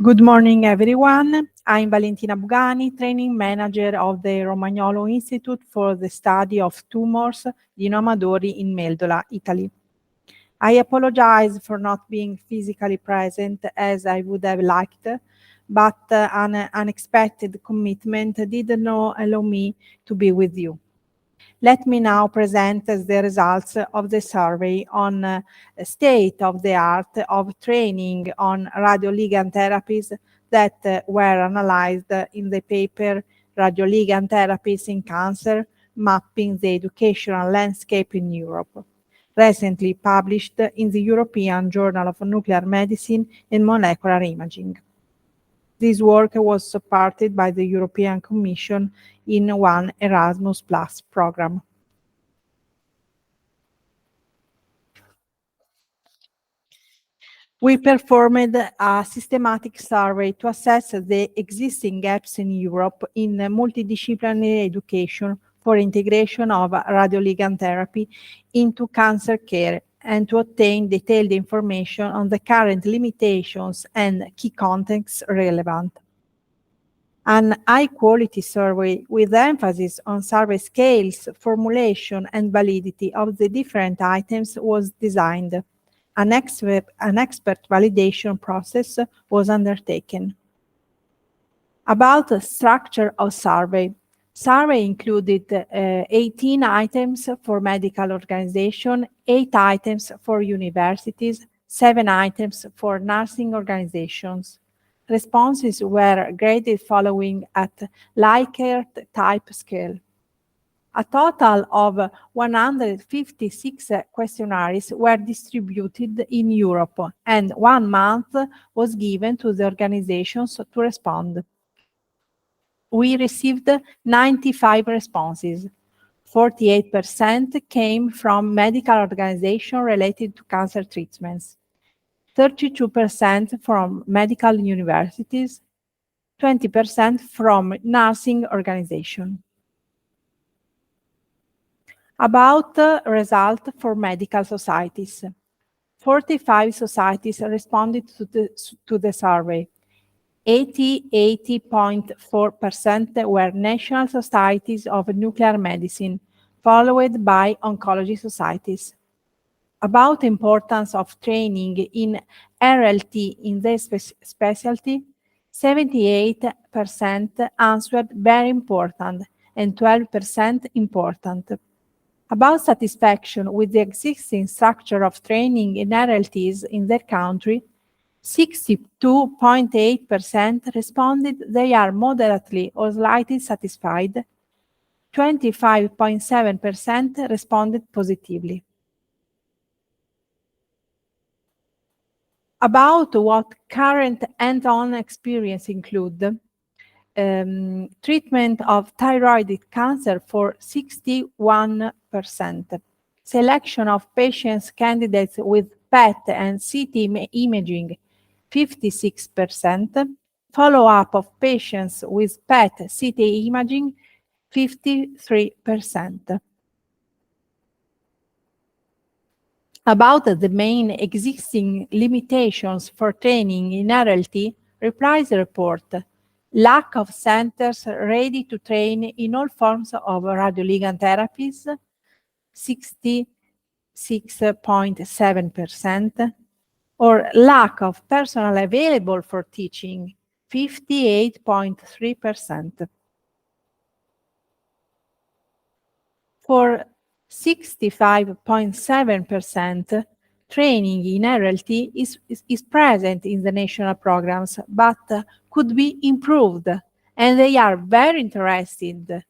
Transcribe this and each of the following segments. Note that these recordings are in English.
Good morning, everyone. I'm Valentina Bugani, training manager of the Romagnolo Institute for the Study of Tumors di Amadori in Meldola, Italy. I apologize for not being physically present as I would have liked, but an unexpected commitment did not allow me to be with you. Let me now present the results of the survey on state of the art of training on radioligand therapies that were analyzed in the paper Radioligand Therapies in Cancer, Mapping the Educational Landscape in Europe, recently published in the European Journal of Nuclear Medicine and Molecular Imaging. This work was supported by the European Commission in one Erasmus Plus program. We performed a systematic survey to assess the existing gaps in Europe in multidisciplinary education for integration of radioligand therapy into cancer care and to obtain detailed information on the current limitations and key contexts relevant. An high-quality survey with emphasis on survey scales, formulation, and validity of the different items was designed. An expert validation process was undertaken. About the structure of survey. Survey included 18 items for medical organization, 8 items for universities, 7 items for nursing organizations. Responses were graded following at Likert type scale. A total of 156 questionnaires were distributed in Europe, and 1 month was given to the organizations to respond. We received 95 responses. 48% came from medical organizations related to cancer treatments, 32% from medical universities, 20% from nursing organizations. About result for medical societies. 45 societies responded to the survey. 80.4% were national societies of nuclear medicine, followed by oncology societies. About importance of training in RLT in this specialty, 78% answered very important and 12% important. About satisfaction with the existing structure of training in RLTs in their country, 62.8% responded they are moderately or slightly satisfied. 25.7% responded positively. About what current hands-on experience include, treatment of thyroid cancer for 61%, selection of patients candidates with PET and CT imaging 56%, follow-up of patients with PET CT imaging 53%. About the main existing limitations for training in RLT, replies the report. Lack of centers ready to train in all forms of radioligand therapies, 66.7%, or lack of personnel available for teaching, 58.3%. For 65.7%, training in RLT is present in the national programs, but could be improved, and they are very interested,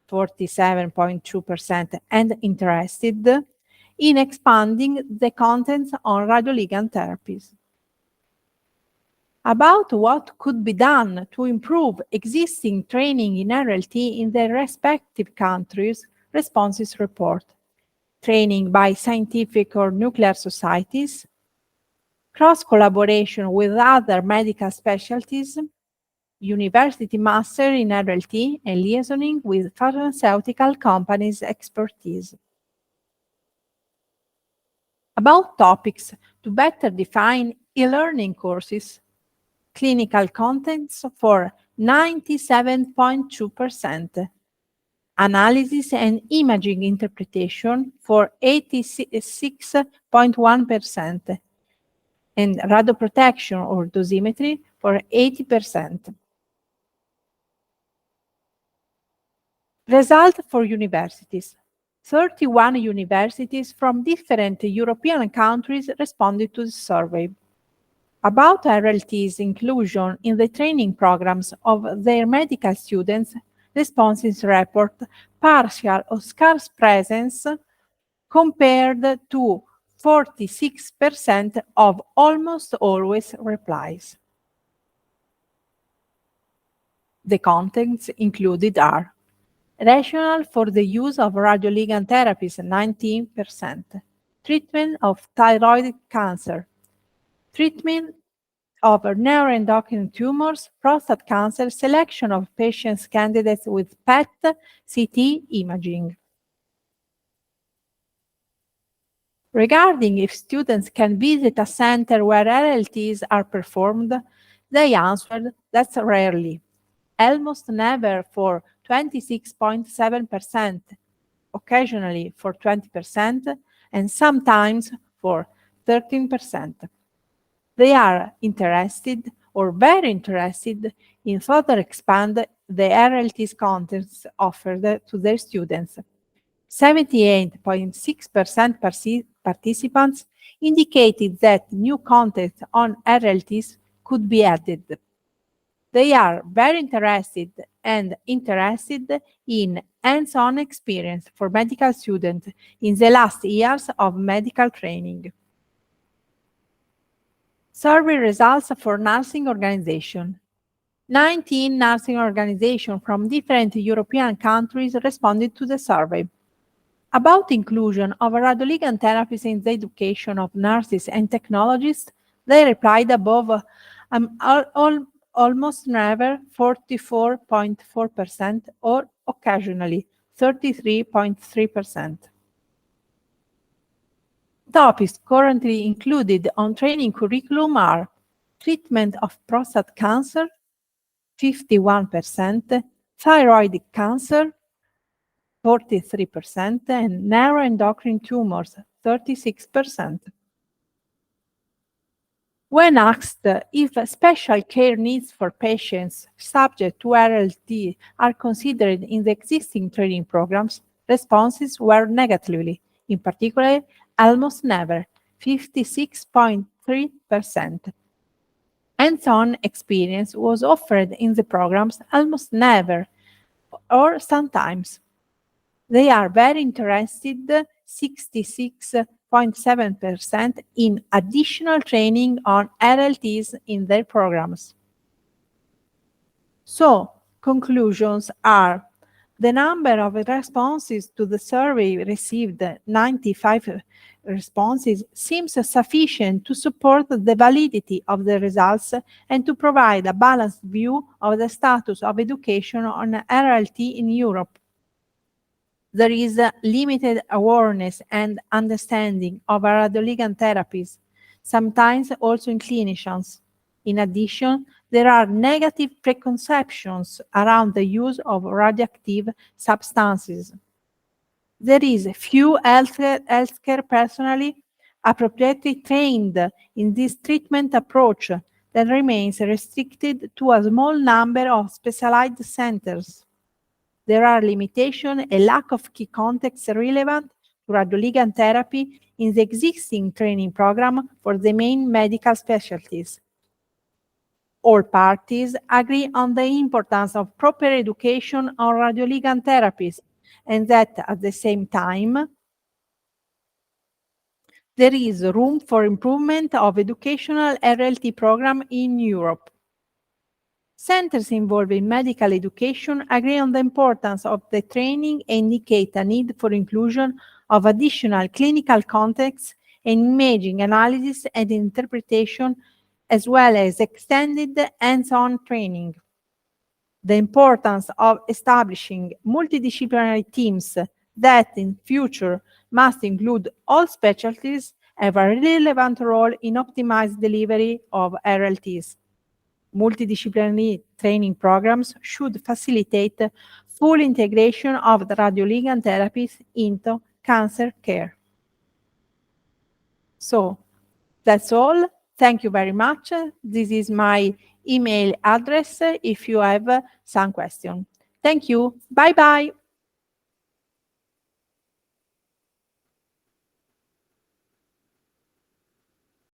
47.2%, and interested in expanding the contents on radioligand therapies. About what could be done to improve existing training in RLT in their respective countries, responses report. Training by scientific or nuclear societies, cross-collaboration with other medical specialties, university master in RLT, and liaisoning with pharmaceutical companies' expertise. About topics to better define e-learning courses, clinical contents for 97.2%, analysis and imaging interpretation for 86.1%, and radioprotection or dosimetry for 80%. Result for universities. 31 universities from different European countries responded to the survey. About RLT's inclusion in the training programs of their medical students, responses report partial or scarce presence compared to 46% of almost always replies. The contents included are rationale for the use of radioligand therapies, 19%, treatment of thyroid cancer, treatment of neuroendocrine tumors, prostate cancer, selection of patients candidates with PET, CT imaging. Regarding if students can visit a center where RLTs are performed, they answered that's rarely, almost never for 26.7%, occasionally for 20%, and sometimes for 13%. They are interested or very interested in further expand the RLT's contents offered to their students. 78.6% participants indicated that new content on RLTs could be added. They are very interested in hands-on experience for medical students in the last years of medical training. Survey results for nursing organization. 19 nursing organizations from different European countries responded to the survey. About inclusion of radioligand therapies in the education of nurses and technologists, they replied above almost never, 44.4%, or occasionally, 33.3%. Topics currently included on training curriculum are treatment of prostate cancer, 51%, thyroid cancer, 43%, and neuroendocrine tumors, 36%. When asked if special care needs for patients subject to RLT are considered in the existing training programs, responses were negatively, in particular, almost never, 56.3%. Hands-on experience was offered in the programs almost never, or sometimes. They are very interested, 66.7%, in additional training on RLTs in their programs. So, conclusions are: the number of responses to the survey received, 95 responses, seems sufficient to support the validity of the results and to provide a balanced view of the status of education on RLT in Europe. There is limited awareness and understanding of radioligand therapies, sometimes also in clinicians. In addition, there are negative preconceptions around the use of radioactive substances. There is few healthcare personnel appropriately trained in this treatment approach that remains restricted to a small number of specialized centers. There are limitations and lack of key context relevant to radioligand therapy in the existing training program for the main medical specialties. All parties agree on the importance of proper education on radioligand therapies, and that at the same time, there is room for improvement of educational RLT program in Europe. Centers involved in medical education agree on the importance of the training and indicate a need for inclusion of additional clinical context and imaging analysis and interpretation, as well as extended hands-on training. The importance of establishing multidisciplinary teams that in future must include all specialties have a relevant role in optimized delivery of RLTs. Multidisciplinary training programs should facilitate full integration of the radioligand therapies into cancer care. So that's all. Thank you very much. This is my email address if you have some question. Thank you. Bye-bye.